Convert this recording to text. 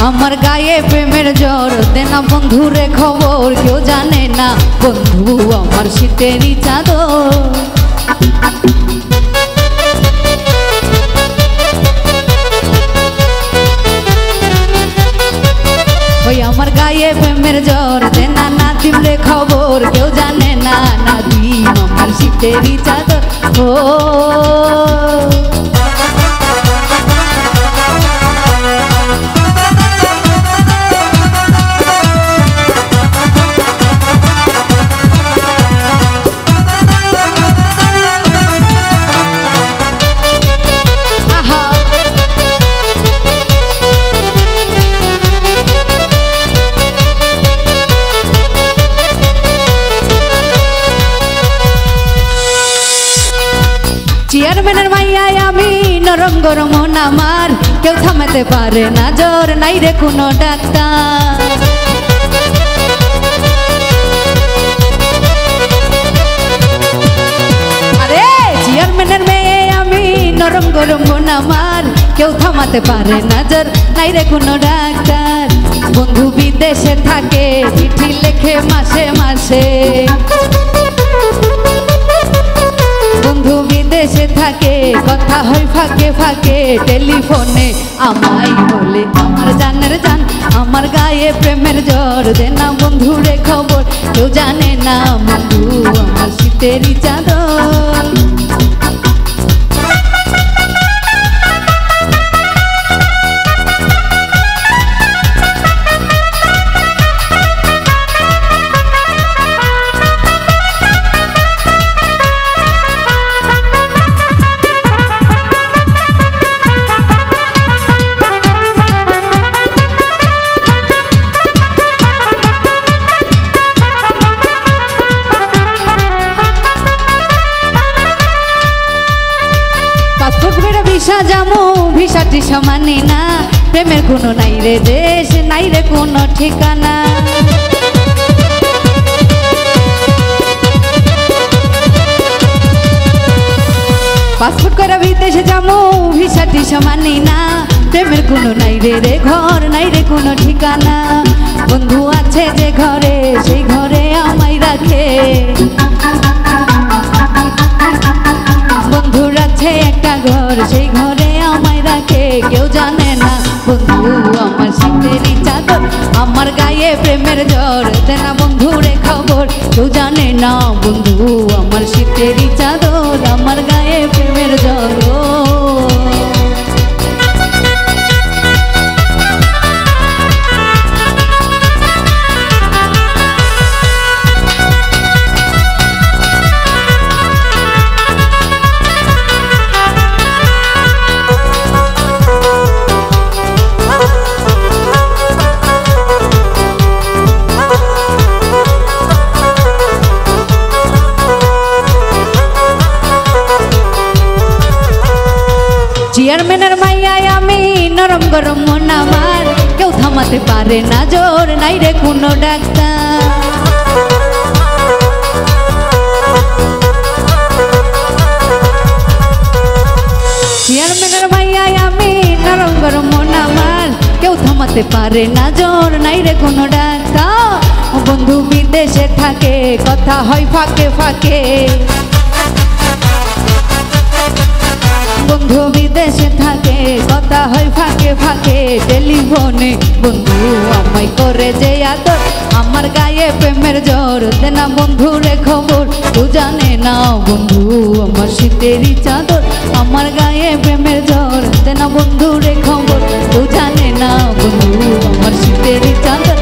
আমার গায়ে প্রেমের জ্বর দেনা বন্ধুরে খবর কেউ জানে না বন্ধু আমার শীতেরই চাদর ওই আমার গায়ে প্রেমের জ্বর দেনা না দিলে খবর কেউ জানে না নাদিম আমার শীতেরই চাদর ও চেয়ারম্যানের মাইয়ায় আমি নরম গরম আমার কেউ থামাতে পারে না জ্বর নাই রে কোনো ডাক্তার আরে চেয়ারম্যানের মেয়ে আমি নরম গরম আমার কেউ থামাতে পারে না জ্বর নাই রে কোনো ডাক্তার বন্ধু বিদেশে থাকে চিঠি লেখে মাসে মাসে বন্ধু বিদেশে থাকে কথা হয় ফাঁকে ফাঁকে টেলিফোনে আমায় বলে আমার জানের জান আমার গায়ে প্রেমের জ্বর দেনা বন্ধুরে খবর কেউ জানে না বন্ধু আমার শীতেরই চাদর সাজামু ভিসাটি সমানে না প্রেমের কোনো নাই রে দেশ নাই রে কোনো ঠিকানা পাসপোর্ট করে বিদেশে যামু ভিসাটি সমানে না প্রেমের কোনো নাই রে ঘর নাই রে কোনো ঠিকানা বন্ধু আছে যে ঘরে সেই ঘরে আমায় রাখে বন্ধুর আছে একটা ঘর সেই ঘরে আমায় রাখে কেউ জানে না বন্ধু আমার শীতেরই চাদর আমার গায়ে প্রেমের জ্বর দেনা বন্ধুরে খবর কেউ জানে না বন্ধু আমার শীতেরই চাদর আমার গায়ে প্রেমের জ্বর চেয়ারম্যানের মাইয়ায় আমি নরম গরম মন আমার কেউ থামাতে পারে না জোর নাই রে কোনো ডাক্তার চেয়ারম্যানের মাইয়ায় আমি নরম গরম মন আমার কেউ থামাতে পারে না জোর নাই রে কোনো ডাক্তার বন্ধু বিদেশে থাকে কথা হয় ফাঁকে ফাঁকে বন্ধু বিদেশে থাকে কথা হয় ফাঁকে ফাঁকে টেলিফোনে বন্ধু আমায় করে যে আদর আমার গায়ে প্রেমের জ্বর দেনা বন্ধুরে খবর তো জানে না বন্ধু আমার শীতেরই চাদর আমার গায়ে প্রেমের জ্বর দেনা বন্ধুরে খবর তো জানে না বন্ধু আমার শীতেরই চাদর।